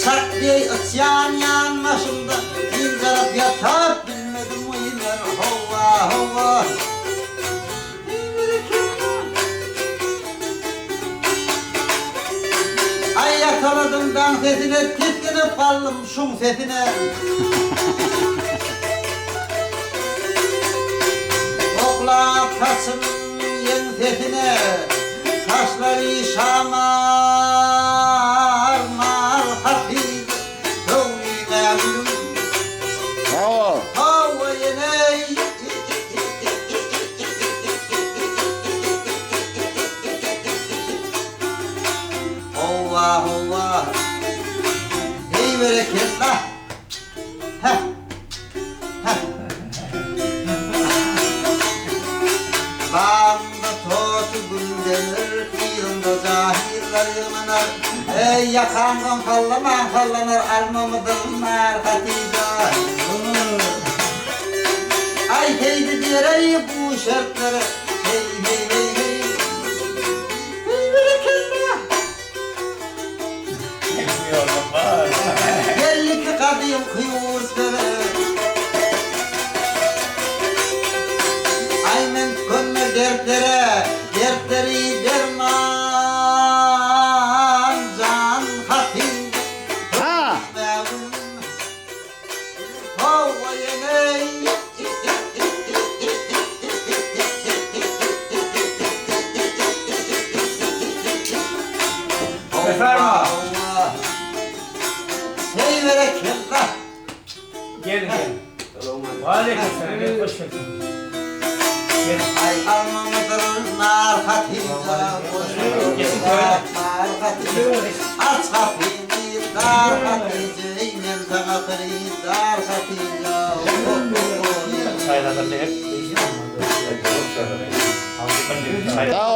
sak diye isyan yanmasında İndirip yatıp bilmedim uyumer hova hova. Ay yakaladım dan sesine titkinip kaldım şun sesine. Okla tasının yen sesine taşları şamar mar hafif kavlime gülüm. Bravo. Hava yeney. Hova hova. Hey bereketler. Heh. Heh. Bağımda totu gündenir, yılında cahiller yığınır. Ey yakandan fallanır, almamıdınlar Hatice. Ay heydi direy bu şartları, hey hey hey hey. Hey bereketler. Belli ki kadıyım kıyıvurtları. Ay men könme dertleri derman can hafif. Ha. Hava yeney. Efendim? Hey bereketler. Gel. Aleykümselam. Gel hoş geldin. Gel. Ay almamıdır nar Hatice. Kesin Nar Hatice. Aç kapıyı dar Hatice. İnem sana kırıyı dar Hatice. Çaylardan da hep değişti. Sağ ol.